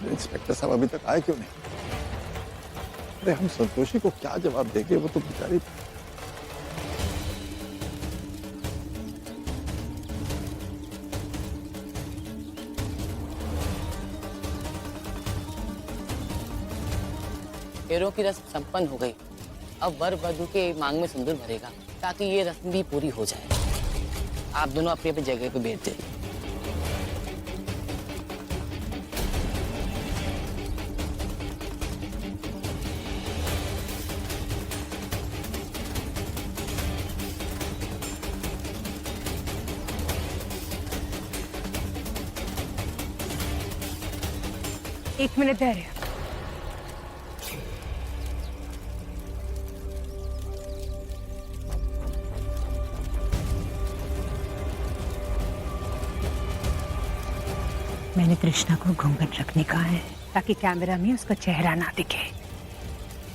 Inspector साहब अभी तक आए क्यों नहीं? अरे हम संतोषी को क्या जवाब देंगे? वो तो बेचारी। फेरों की रस्म संपन्न हो गई। अब वर वधू के मांग में सिंदूर भरेगा ताकि ये रस्म भी पूरी हो जाए। आप दोनों अपनी अपनी जगह पे बैठ जाइए। एक मिनट धैर्य। मैंने कृष्णा को घूंघट रखने कहा है ताकि कैमरा में उसका चेहरा ना दिखे,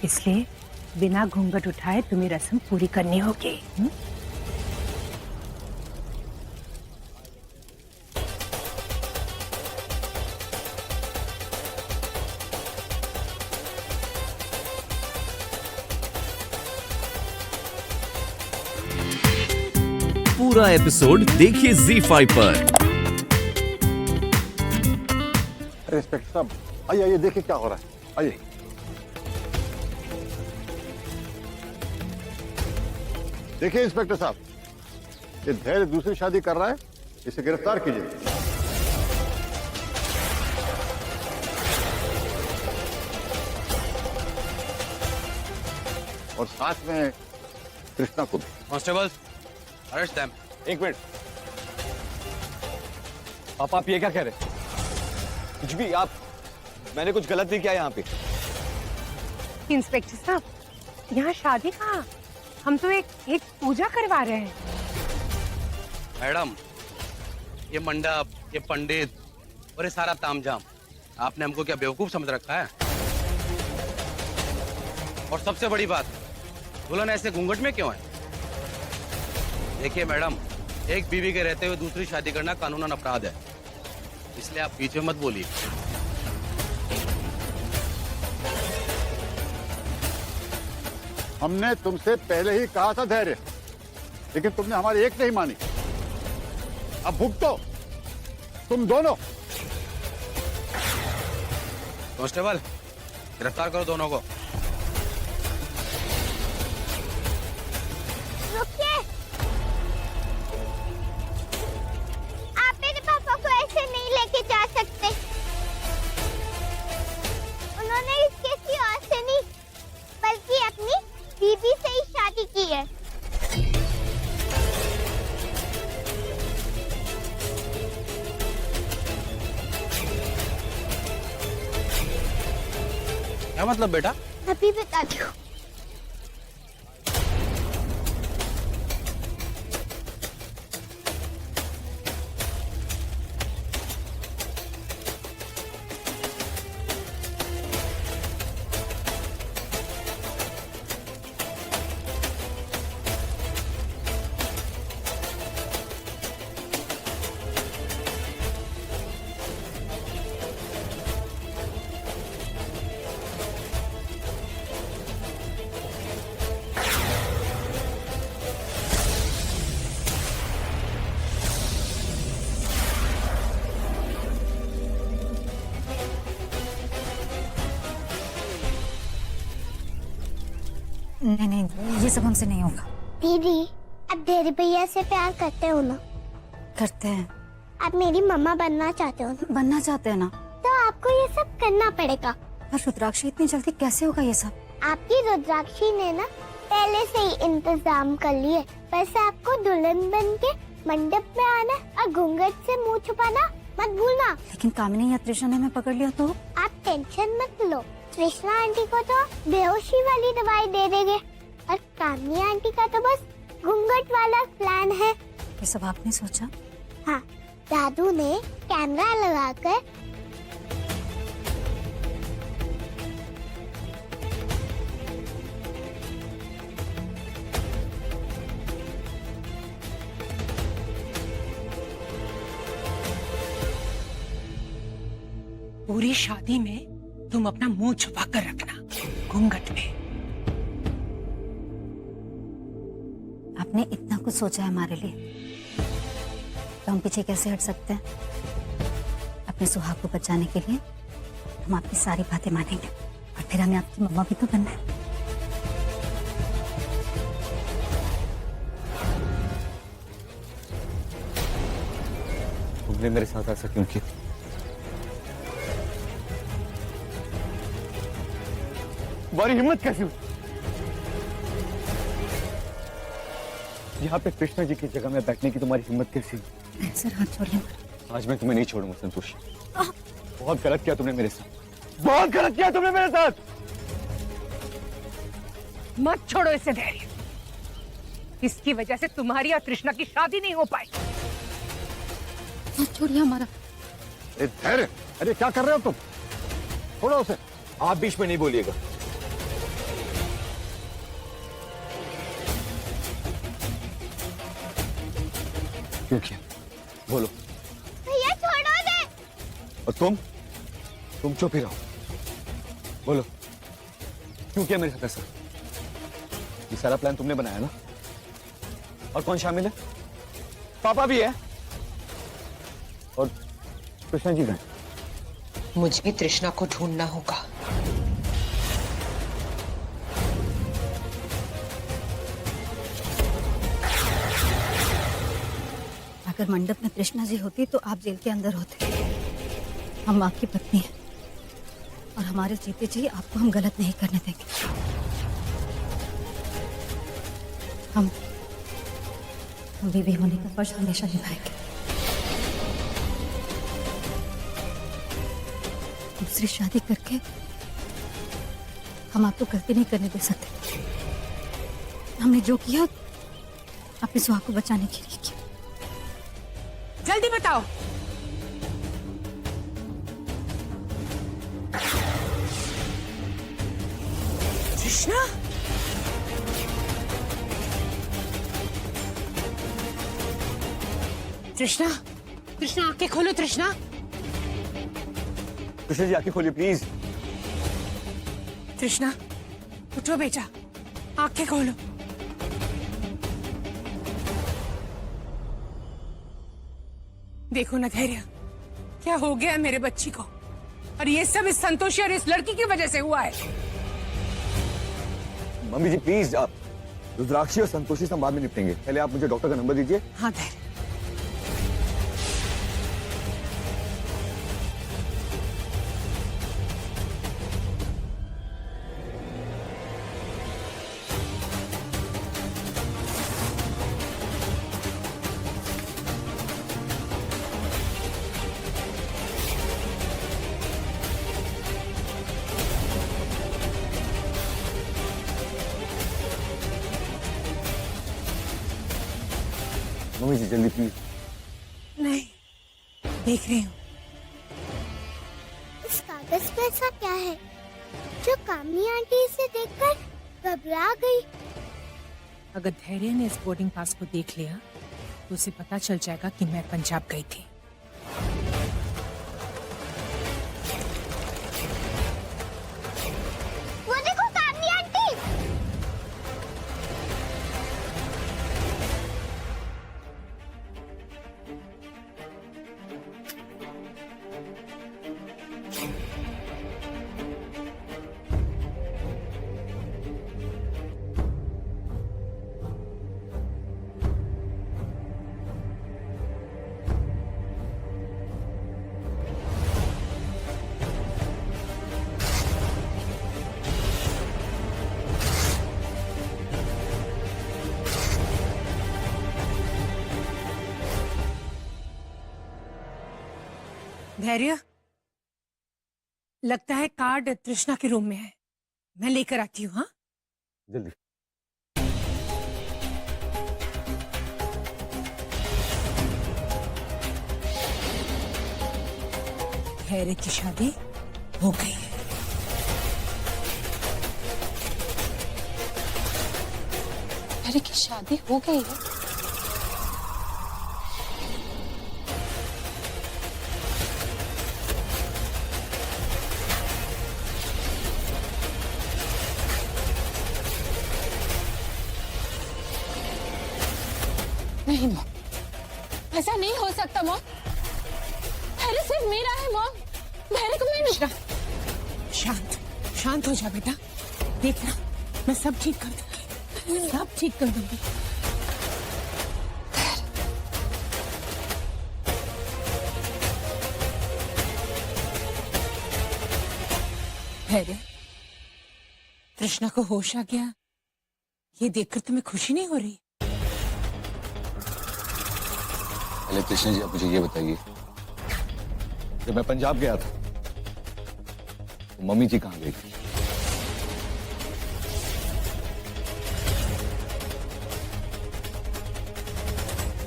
इसलिए बिना घूंघट उठाए तुम्हें रस्म पूरी करनी होगी। पूरा एपिसोड देखिए ZEE5 पर। अरे इंस्पेक्टर साहब, आइए आइए, देखिए क्या हो रहा है। आइए। देखिए इंस्पेक्टर साहब, ये धैर्य दूसरी शादी कर रहा है, इसे गिरफ्तार कीजिए। और साथ में कृष्णा को भी। Constables, arrest them. एक मिनट, पापा आप ये क्या कह रहे? कुछ भी आप, मैंने कुछ गलत नहीं किया यहाँ पे। इंस्पेक्टर साहब, यहाँ शादी कहाँ? हम तो एक पूजा करवा रहे हैं। मैडम, ये मंडप, ये पंडित और ये सारा तामझाम, आपने हमको क्या बेवकूफ समझ रखा है? और सबसे बड़ी बात, दुल्हन ऐसे घूंघट में क्यों है? देखिए मैडम, एक बीवी के रहते हुए दूसरी शादी करना कानूनन अपराध है, इसलिए आप बीच में मत बोलिए। हमने तुमसे पहले ही कहा था धैर्य, लेकिन तुमने हमारी एक नहीं मानी। अब भुगतो तुम दोनों। कांस्टेबल, गिरफ्तार करो दोनों को। रुकिए, आप मेरे पापा को ऐसे नहीं लेके जा सकते। उन्होंने किसी और से नहीं बल्कि अपनी बीबी से ही शादी की है। क्या मतलब बेटा? अभी बताती हूँ। नहीं नहीं, ये सब हमसे नहीं होगा। दीदी, आप धैर्य भैया से प्यार करते हो ना? करते हैं। आप मेरी मम्मा बनना चाहते हो ना? बनना चाहते हैं ना? तो आपको ये सब करना पड़ेगा। पर रुद्राक्षी, इतनी जल्दी कैसे होगा ये सब? आपकी रुद्राक्षी ने ना पहले से ही इंतजाम कर लिए। बस आपको दुल्हन बन के मंडप में आना और घूंघट से मुंह छुपाना मत भूलना। लेकिन कामिनी या तृषा ने हमें पकड़ लिया तो? आप टेंशन मत लो, कृष्णा आंटी को तो बेहोशी वाली दवाई दे देंगे और कामिनी आंटी का तो बस घूंघट वाला प्लान है। ये सब आपने सोचा? हाँ, दादू ने कैमरा लगाकर पूरी शादी में तुम अपना मुंह छुपा कर रखना, घूंघट में। आपने इतना कुछ सोचा है हमारे लिए, तो हम पीछे कैसे हट सकते हैं? अपने सुहाग को बचाने के लिए हम आपकी सारी बातें मानेंगे, और फिर हमें आपकी मम्मा भी तो बनना है। तुमने मेरे साथ ऐसा क्यों किया? तुम्हारी हिम्मत कैसी हुई? यहाँ पे कृष्णा जी की जगह में बैठने की तुम्हारी हिम्मत कैसी हुई? सर हाथ छोड़िए। आज मैं तुम्हें नहीं छोड़ूंगा संतोषी। बहुत गलत किया तुमने मेरे साथ, बहुत गलत किया तुमने मेरे साथ। मत छोड़ो इसे धैर्य, इसकी वजह से तुम्हारी और कृष्णा की शादी नहीं हो पाई। मत छोड़िए हमारा। धैर्य, अरे क्या कर रहे हो तुम? छोड़ो उसे। आप बीच में नहीं बोलिएगा। क्यों किया? बोलो। भैया छोड़ो दे। और तुम चुप ही रहो। बोलो, क्यों किया मेरे साथ ऐसा? ये सारा प्लान तुमने बनाया ना? और कौन शामिल है? पापा भी है, और कृष्णा जी गए। मुझे तृष्णा को ढूंढना होगा। अगर मंडप में तृष्णा जी होती तो आप जेल के अंदर होते। हम आपकी पत्नी हैं, और हमारे जीते जी आपको हम गलत नहीं करने देंगे। हम बीवी होने का फर्ज हमेशा निभाएंगे। दूसरी शादी करके हम आपको गलती नहीं करने दे सकते। हमने जो किया अपने सुहाग को बचाने के लिए किया। जल्दी बताओ। कृष्णा, कृष्णा, कृष्णा आंखें खोलो। कृष्णा, कृष्णा जी आंखें खोलिए प्लीज। कृष्णा उठो बेटा, आंखें खोलो। देखो ना धैर्य, क्या हो गया है मेरे बच्ची को, और ये सब इस संतोषी और इस लड़की की वजह से हुआ है। मम्मी जी प्लीज, आप रुद्राक्षी और संतोषी से बाद में निपटेंगे। पहले आप मुझे डॉक्टर का नंबर दीजिए। हाँ धैर्य। मम्मी जी जल्दी प्लीज। नहीं, देख रही हूँ। इस कागज पे ऐसा क्या है जो कामनी आंटी इसे देखकर घबरा गई? अगर धैर्य ने इस बोर्डिंग पास को देख लिया तो उसे पता चल जाएगा कि मैं पंजाब गई थी। वो देखो कामनी आंटी। धैर्य, लगता है कार्ड तृष्णा के रूम में है, मैं लेकर आती हूँ। हाँ जल्दी। धैर्य की शादी हो गई है। धैर्य की शादी हो गई है? नहीं मॉम, ऐसा नहीं हो सकता मॉम। धैर्य सिर्फ मेरा है मॉम, धैर्य को मैं शांत शांत हो जा बेटा, देखना मैं सब ठीक कर दूंगी, सब ठीक कर दूंगी। धैर्य, कृष्णा को होश आ गया, ये देखकर तुम्हें खुशी नहीं हो रही? पहले कृष्ण जी आप मुझे ये बताइए, जब मैं पंजाब गया था तो मम्मी जी कहाँ गई थी?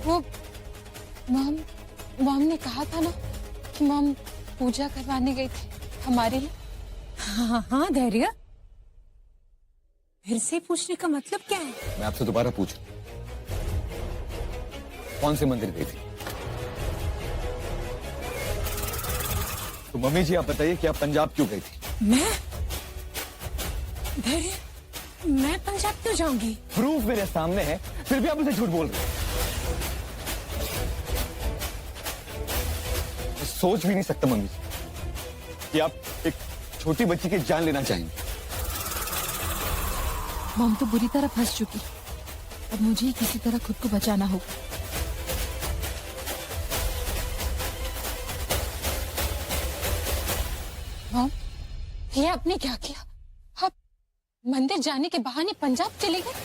वो मॉम ने कहा था ना कि मॉम पूजा करवाने गई थी हमारे लिए। हाँ धैर्य, फिर से पूछने का मतलब क्या है? मैं आपसे दोबारा पूछ, कौन से मंदिर गई थी? तो मम्मी जी आप बताइए कि आप पंजाब क्यों गई थी? मैं धैर्य, मैं पंजाब क्यों जाऊंगी? प्रूफ मेरे सामने है, फिर भी आप मुझे झूठ बोल रहे हैं। मैं सोच भी नहीं सकता मम्मी जी कि आप एक छोटी बच्ची की जान लेना चाहेंगे। मॉम तो बुरी तरह फंस चुकी, अब मुझे ही किसी तरह खुद को बचाना होगा। मॉम, ये आपने क्या किया? आप मंदिर जाने के बहाने पंजाब चले गए,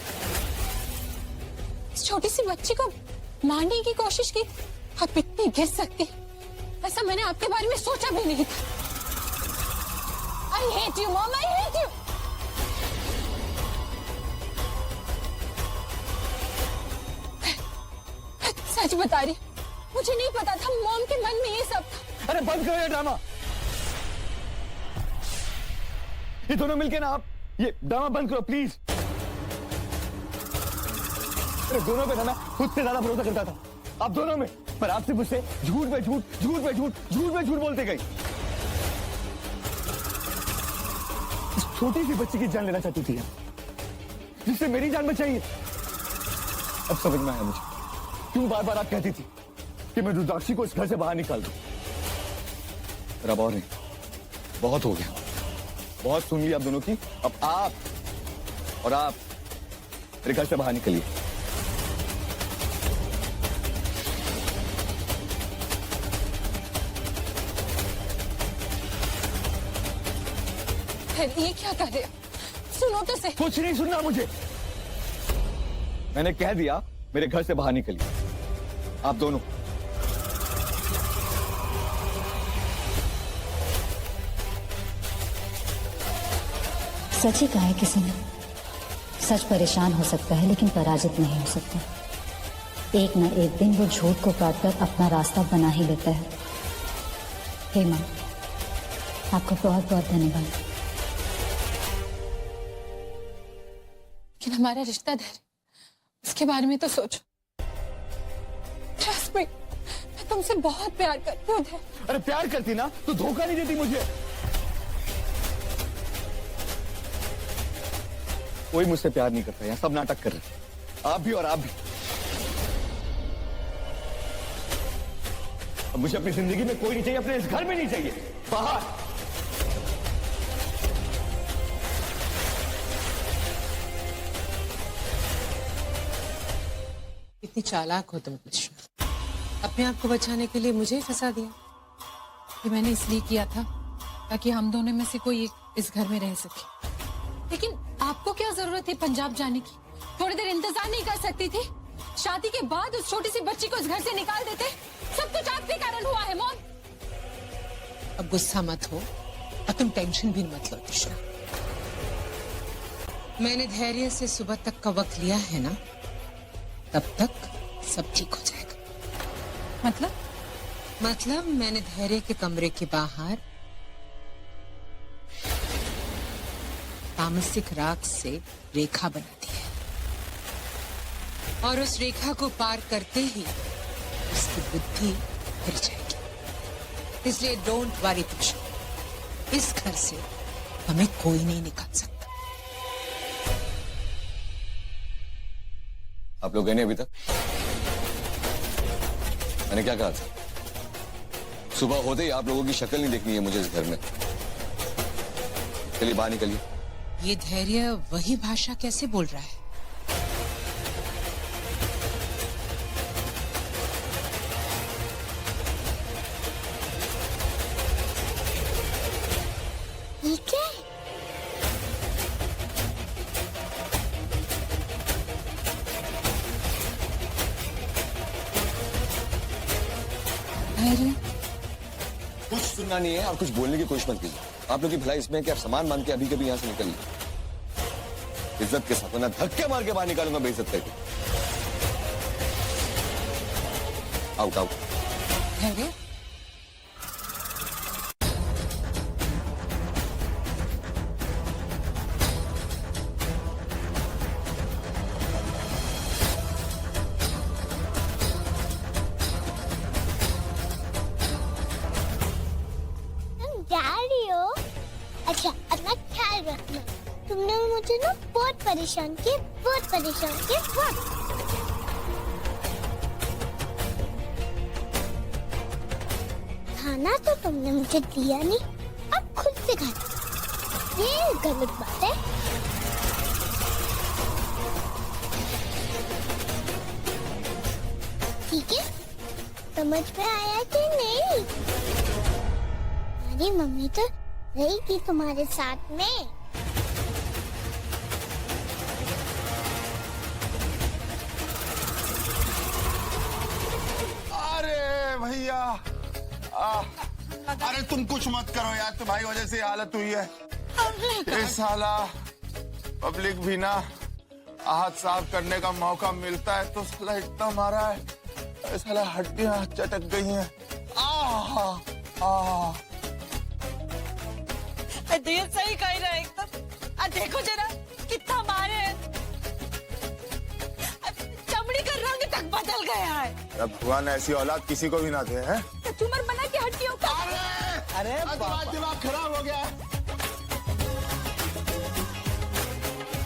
इस छोटी सी बच्ची को मारने की कोशिश की। आप इतनी गिर सकती, ऐसा मैंने आपके बारे में सोचा भी नहीं था। I hate you, Mom. I hate you. सच बता रही, मुझे नहीं पता था मॉम के मन में ये सब था। अरे बंद करो ये ड्रामा, ये दोनों मिलके ना आप ये ड्रामा बंद करो प्लीज। अरे दोनों पे था ना खुद से ज्यादा भरोसा करता था, आप दोनों में, पर आपसे मुझसे झूठ पे झूठ, झूठ पे झूठ, झूठ पे झूठ बोलते गई। इस छोटी सी बच्ची की जान लेना चाहती थी जिससे मेरी जान बचाई है। अब समझ में आया मुझे क्यों बार बार आप कहती थी कि मैं रुद्राक्षी को इस घर से बाहर निकाल दूं। पर अब और नहीं, बहुत हो गया, बहुत सुन ली आप दोनों की। अब आप और आप मेरे घर से बाहर निकलिए। ये क्या कर रहे हो? सुनो तो सही। कुछ नहीं सुनना मुझे, मैंने कह दिया मेरे घर से बाहर निकलिए आप दोनों। सच ही कहा है किसी ने, सच परेशान हो सकता है लेकिन पराजित नहीं हो सकता। एक न एक दिन वो झूठ को काटकर अपना रास्ता बना ही लेता है। हे मां, आपको बहुत बहुत धन्यवाद। लेकिन हमारा रिश्ता धैर्य, उसके बारे में तो सोचो। Trust me, मैं तुमसे बहुत प्यार करती हूँ धैर्य। अरे प्यार करती ना तो धोखा नहीं देती मुझे। कोई मुझसे प्यार नहीं करता, यहाँ सब नाटक कर रहे, आप भी और आप भी। अब मुझे अपनी जिंदगी में कोई नहीं चाहिए, अपने इस घर में नहीं चाहिए, बाहर। इतनी चालाक हो तुम कृष्ण, अपने आप को बचाने के लिए मुझे ही फंसा दिया। ये मैंने इसलिए किया था ताकि हम दोनों में से कोई एक इस घर में रह सके। लेकिन आपको क्या जरूरत थी पंजाब जाने की? थोड़ी देर इंतजार नहीं कर सकती थी? शादी के बाद उस छोटी सी बच्ची को इस घर से निकाल देते। सब कुछ आपके कारण हुआ है मॉम। अब गुस्सा मत हो और तुम टेंशन भी मत लो कृष्णा। मैंने धैर्य से सुबह तक का वक्त लिया है ना, तब तक सब ठीक हो जाएगा। मतलब मैंने धैर्य के कमरे के बाहर तामसिक राख से रेखा बना दी है, और उस रेखा को पार करते ही उसकी बुद्धि हिल जाएगी। इसलिए डोंट वरी कृष्ण, इस घर से हमें कोई नहीं निकाल सकता। आप लोग गए नहीं अभी तक? मैंने क्या कहा था? सुबह होते ही आप लोगों की शक्ल नहीं देखनी है मुझे इस घर में। चलिए बाहर निकलिए। ये धैर्य वही भाषा कैसे बोल रहा है? ये क्या है? धैर्य, कुछ सुनना नहीं है और कुछ बोलने की कोशिश मत कीजिए। आप लोग की भलाई इसमें है कि आप सामान मान के अभी कभी यहाँ से निकलिए। इज्जत के साथ, वरना धक्के मार के बाहर निकालूंगा बेइज्जत करके। Out out. धैर्य, तुम जा रही हो? अच्छा, अपना ख्याल रखना। तुमने मुझे ना बहुत परेशान किया, बहुत परेशान किया, बहुत। खाना तो तुमने मुझे दिया नहीं, अब खुद से खाना, ये गलत बात है। ठीक है, समझ में आया कि नहीं? हमारी मम्मी तो रहेगी तुम्हारे साथ में। अरे भैया, अरे तुम कुछ मत करो यार, तुम्हारी वजह से हालत हुई है। ये साला पब्लिक भी ना हाथ साफ करने का मौका मिलता है तो साला इतना मारा है, ये साला हड्डियां चटक गई हैं। ये सही कह रहा है एकदम। देखो जरा कितना मारे हैं, चमड़ी का रंग तक बदल गया है। अब भगवान ऐसी औलाद किसी को भी ना दे। हैं? ट्यूमर बना के हड्डियों का। अरे दिमाग खराब हो गया।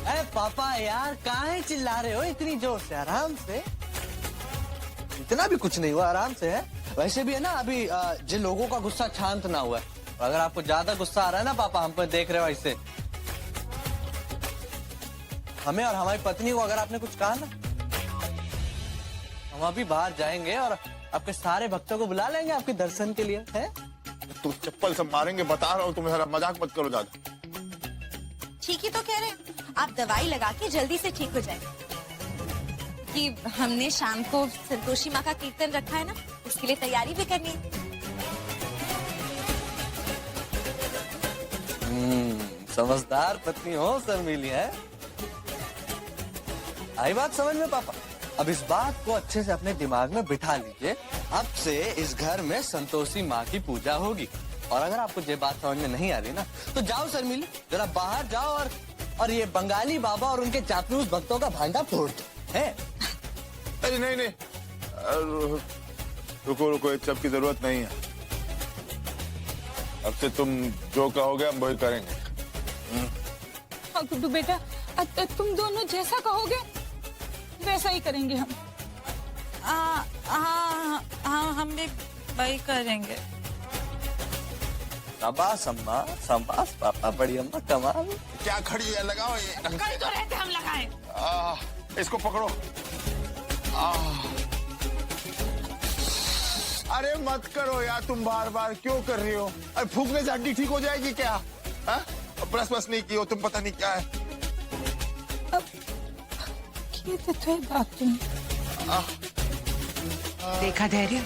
अरे पापा यार, काहे चिल्ला रहे हो इतनी जोर से? आराम से, इतना भी कुछ नहीं हुआ, आराम से है। वैसे भी है ना, अभी जिन लोगों का गुस्सा शांत ना हुआ है, अगर आपको ज्यादा गुस्सा आ रहा है ना पापा, हम पर देख रहे हो ऐसे, हमें और हमारी पत्नी को अगर आपने कुछ कहा ना, हम अभी बाहर जाएंगे और आपके सारे भक्तों को बुला लेंगे आपके दर्शन के लिए। है तुम चप्पल से मारेंगे, बता रहा हूँ तुम्हें, मजाक मत करो ज्यादा। ठीक ही तो कह रहे हैं, आप दवाई लगा के जल्दी से ठीक हो जाए। कि हमने शाम को संतोषी माँ का कीर्तन रखा है ना, उसके लिए तैयारी भी करनी है। समझदार पत्नी हो सर मिली है। आई बात समझ में पापा? अब इस बात को अच्छे से अपने दिमाग में बिठा लीजिए। अब से इस घर में संतोषी माँ की पूजा होगी। और अगर आपको ये बात समझ में नहीं आ रही ना, तो जाओ सर मिली, जरा बाहर जाओ और ये बंगाली बाबा और उनके चापलूस भक्तों का भांडा फोड़ दो। है? अरे नहीं, रुको रुको, इस सब की जरूरत नहीं है। अब से तुम जो कहोगे हम वही करेंगे। हाँ गुड्डू बेटा, तुम दोनों जैसा कहोगे वैसा ही करेंगे हम। हाँ, हम भी वही करेंगे। शाबाश अम्मा, शाबाश पापा, बड़ी अम्मा, कमाल। क्या खड़ी है, लगाओ ये। कल तो रहते हम लगाए। इसको पकड़ो। अरे मत करो यार, तुम बार बार क्यों कर रही हो? अरे फूकने से हड्डी ठीक हो जाएगी क्या? प्लस प्लस नहीं की हो तुम, पता नहीं क्या है। देखा धैर्य,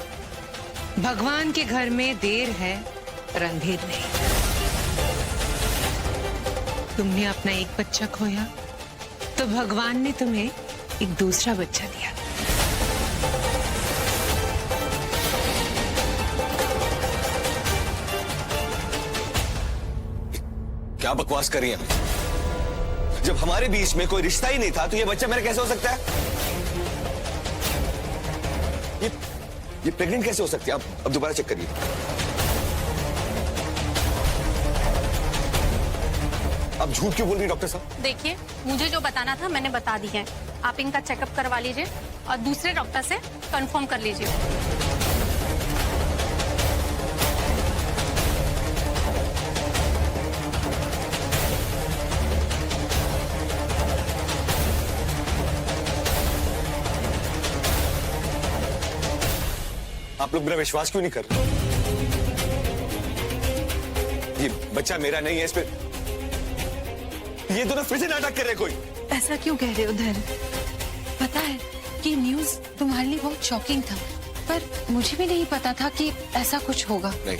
भगवान के घर में देर है पर अंधेर नहीं। तुमने अपना एक बच्चा खोया तो भगवान ने तुम्हें एक दूसरा बच्चा दिया। क्या बकवास कर रही हैं? जब हमारे बीच में कोई रिश्ता ही नहीं था तो ये बच्चा मेरा कैसे हो सकता है? ये प्रेग्नेंट कैसे हो सकती है? अब दोबारा चेक करिए। आप झूठ क्यों बोल रही डॉक्टर साहब? देखिए, मुझे जो बताना था मैंने बता दिया है। आप इनका चेकअप करवा लीजिए और दूसरे डॉक्टर से कंफर्म कर लीजिए। आप लोग मेरा विश्वास क्यों नहीं कर रहे? ये बच्चा मेरा नहीं है, इस पे ये दोनों फिर से नाटक कर रहे कोई। ऐसा क्यों कह रहे हो धैर्य? पता है कि न्यूज़ तुम्हारे लिए बहुत शॉकिंग था, पर मुझे भी नहीं पता था कि ऐसा कुछ होगा। नहीं,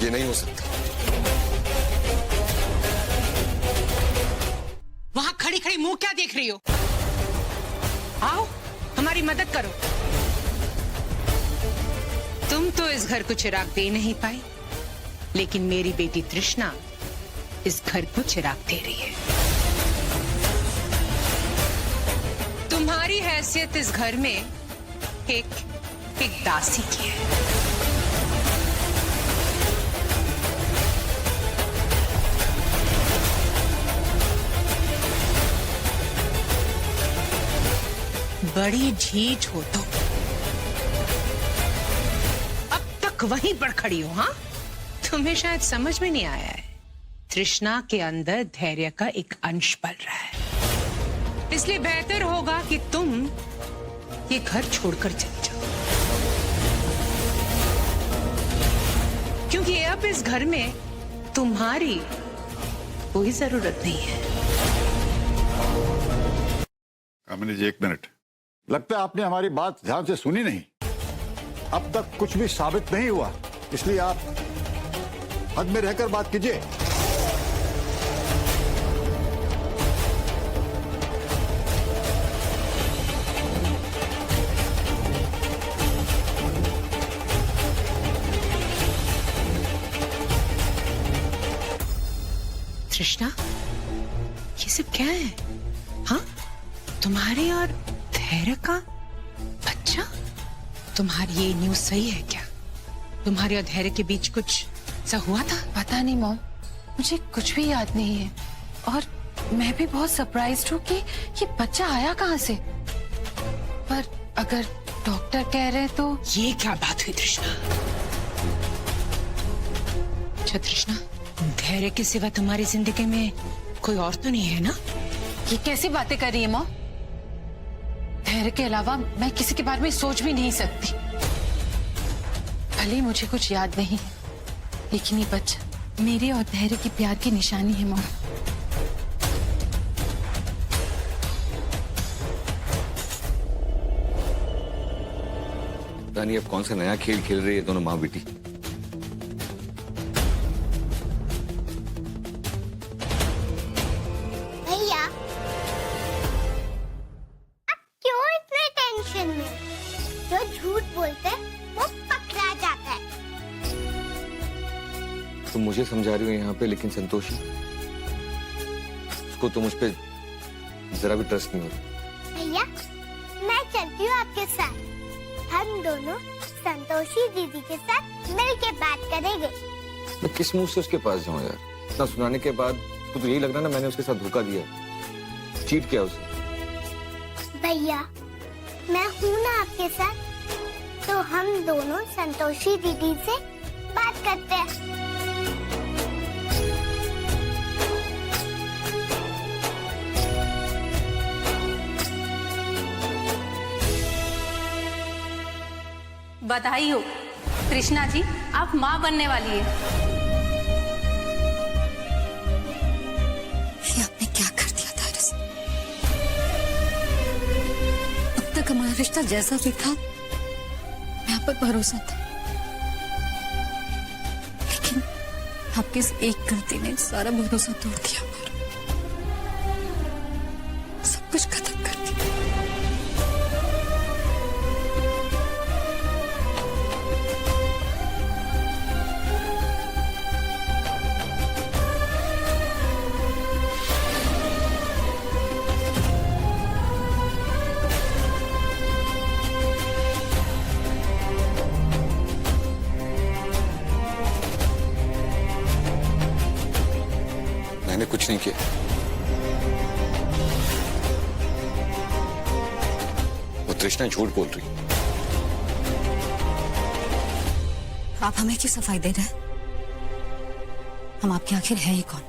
ये नहीं हो सकता। वहां खड़ी खड़ी मुंह क्या देख रही हो? आओ हमारी मदद करो। तुम तो इस घर को चिराग दे नहीं पाई, लेकिन मेरी बेटी तृष्णा इस घर को चिराग दे रही है। तुम्हारी हैसियत इस घर में एक दासी की है। बड़ी झीठ हो तुम। अब तक वहीं पर खड़ी हो। हाँ, तुम्हें शायद समझ में नहीं आया है, तृष्णा के अंदर धैर्य का एक अंश पल रहा है। इसलिए बेहतर होगा कि तुम ये घर छोड़कर चले जाओ, क्योंकि अब इस घर में तुम्हारी कोई जरूरत नहीं है। कामिनी जी, एक मिनट। लगता है आपने हमारी बात ध्यान से सुनी नहीं। अब तक कुछ भी साबित नहीं हुआ, इसलिए आप हद में रहकर बात कीजिए। तृष्णा, ये सब क्या है? हाँ, तुम्हारे और धैर्य का बच्चा? तुम्हारी ये न्यूज़ सही है क्या? तुम्हारे और धैर्य के बीच कुछ ऐसा हुआ था? पता नहीं मॉम, मुझे कुछ भी याद नहीं है, और मैं भी बहुत सरप्राइज्ड हूँ कि ये बच्चा आया कहाँ से। पर अगर डॉक्टर कह रहे हैं तो ये क्या बात हुई तृष्णा? अच्छा तृष्णा, धैर्य के सिवा तुम्हारी जिंदगी में कोई और तो नहीं है ना? ये कैसी बातें कर रही है मॉम? धैर्य के अलावा मैं किसी के बारे में सोच भी नहीं सकती। भले ही मुझे कुछ याद नहीं है, लेकिन ये बच्चा मेरे और धैर्य की प्यार की निशानी है मॉम। रानी, अब कौन सा नया खेल खेल रही है दोनों माँ बेटी? भैया, आप क्यों इतने टेंशन में? जो झूठ बोलते हैं वो पकड़ा जाता है। तुम मुझे समझा रही हो यहाँ पे, लेकिन संतोषी, उसको तो मुझ पे जरा भी ट्रस्ट नहीं हो रहा। भैया, मैं चलती हूँ आपके साथ। हम दोनों संतोषी दीदी के साथ मिलके बात करेंगे। मैं किस मुंह से उसके पास जाऊं यार? इतना सुनाने के बाद तो यही लग रहा ना मैंने उसके साथ धोखा दिया, चीट किया उसे। भैया, मैं हूँ ना आपके साथ, तो हम दोनों संतोषी दीदी से बात करते हैं। बधाई हो कृष्णा जी, आप माँ बनने वाली है। ये आपने क्या कर दिया था रस? अब तक हमारा रिश्ता जैसा भी था, मैं आप पर भरोसा था, लेकिन आपके इस एक गलती ने सारा भरोसा तोड़ दिया हमारा, सब कुछ खत्म कर दिया। मैंने कुछ नहीं किया। वो तृष्णा झूठ बोल रही। आप हमें क्यों सफाई दे रहे हैं? हम आपके आखिर है ही कौन?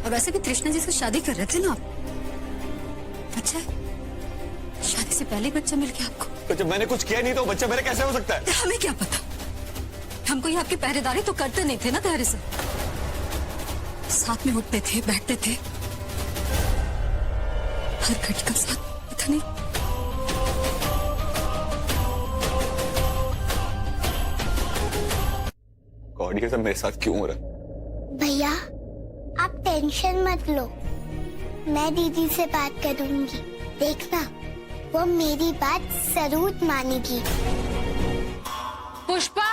और वैसे भी तृष्णा जी से शादी कर रहे थे ना आप। अच्छा है, शादी से पहले बच्चा मिल गया आपको? तो जब मैंने कुछ किया नहीं तो बच्चा मेरा कैसे हो सकता है? हमें क्या पता, हम कोई आपकी पहरेदारी तो करते नहीं थे ना धैर्य से। साथ में उठते थे, बैठते थे, हर घड़ी का साथ, पता नहीं। गॉड, ये सब मेरे साथ क्यों हो रहा है? भैया आप टेंशन मत लो, मैं दीदी से बात करूंगी, देखना वो मेरी बात जरूर मानेगी। पुष्पा,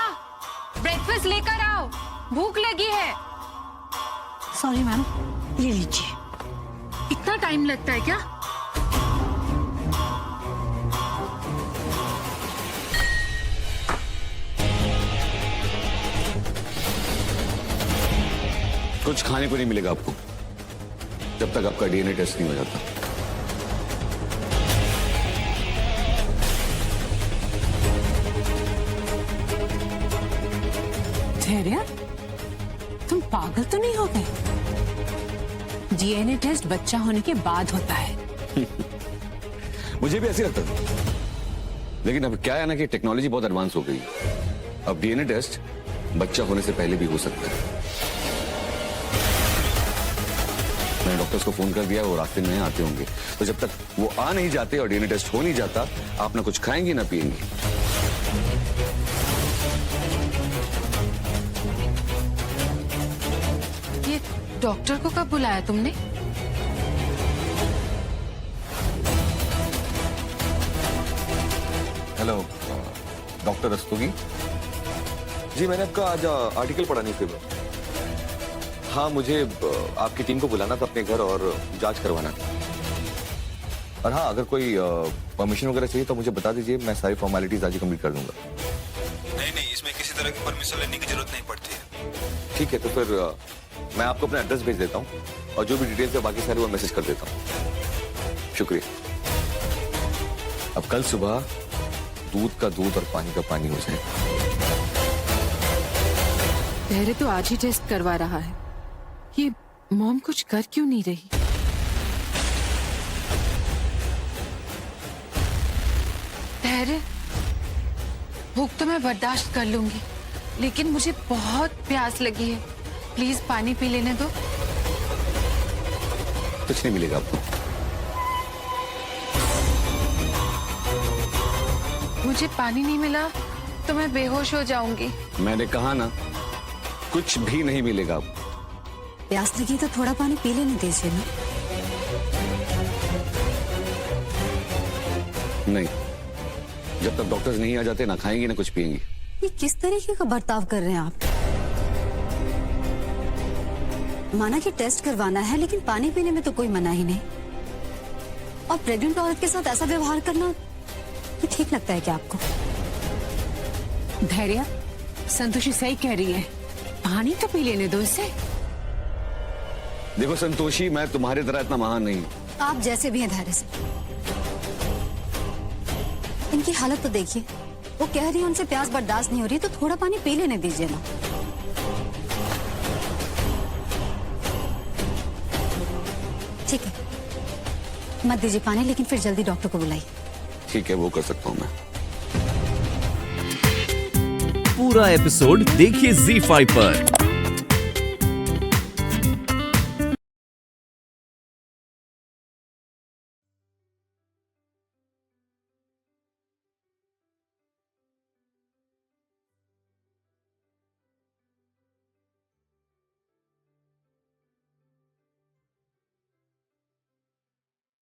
ब्रेकफास्ट लेकर आओ, भूख लगी है। सॉरी मैम, ये लीजिए। इतना टाइम लगता है क्या? कुछ खाने को नहीं मिलेगा आपको जब तक आपका डीएनए टेस्ट नहीं हो जाता। धैर्य, तुम पागल तो नहीं हो गए? डीएनए टेस्ट बच्चा होने के बाद होता है। मुझे भी ऐसे लगता था, लेकिन अब क्या है ना कि टेक्नोलॉजी बहुत एडवांस हो गई है। अब डीएनए टेस्ट बच्चा होने से पहले भी हो सकता है। मैंने डॉक्टर्स को फोन कर दिया, वो रास्ते में आते होंगे, तो जब तक वो आ नहीं जाते और डीएनए टेस्ट हो नहीं जाता, आप ना कुछ खाएंगी ना पिएंगी। ये डॉक्टर को कब बुलाया तुमने? हेलो, डॉक्टर रस्तोगी जी। मैंने आपका आज आर्टिकल पढ़ा न्यूज़पेपर। हाँ, मुझे आपकी टीम को बुलाना था अपने घर और जांच करवाना था। और हाँ, अगर कोई परमिशन वगैरह चाहिए तो मुझे बता दीजिए, मैं सारी फॉर्मेलिटीज आज ही कंप्लीट कर दूंगा। नहीं, इसमें किसी तरह की परमिशन लेने की जरूरत नहीं पड़ती है। ठीक है, तो फिर मैं आपको अपना एड्रेस भेज देता हूँ और जो भी डिटेल्स है बाकी सारे वो मैसेज कर देता हूँ। शुक्रिया। अब कल सुबह दूध का दूध और पानी का पानी हो जाए। धैर्य तो आज ही टेस्ट करवा रहा है। ये मॉम कुछ कर क्यों नहीं रही? धैर्य, भूख तो मैं बर्दाश्त कर लूंगी, लेकिन मुझे बहुत प्यास लगी है। प्लीज पानी पी लेने दो। कुछ नहीं मिलेगा आपको। मुझे पानी नहीं मिला तो मैं बेहोश हो जाऊंगी। मैंने कहा ना, कुछ भी नहीं मिलेगा आपको। प्यास लगी तो थोड़ा पानी पी लेने दीजिए ना। नहीं, जब तक डॉक्टर्स नहीं आ जाते ना खाएंगी ना कुछ पिएंगी। ये किस तरीके का बर्ताव कर रहे हैं आप? माना कि टेस्ट करवाना है, लेकिन पानी पीने में तो कोई मना ही नहीं। और प्रेग्नेंट औरत के साथ ऐसा व्यवहार करना ये ठीक लगता है क्या आपको? धैर्य, संतोषी सही कह रही है, पानी तो पी लेने दो इसे। देखो संतोषी, मैं तुम्हारी तरह इतना महान नहीं। आप जैसे भी हैं धैर्य से। इनकी हालत तो देखिए, वो कह रही है उनसे प्यास बर्दाश्त नहीं हो रही, तो थोड़ा पानी पी लेने दीजिए ना। ठीक है, मत दीजिए पानी, लेकिन फिर जल्दी डॉक्टर को बुलाइए। ठीक है, वो कर सकता हूँ मैं। पूरा एपिसोड देखिए ZEE5 पर।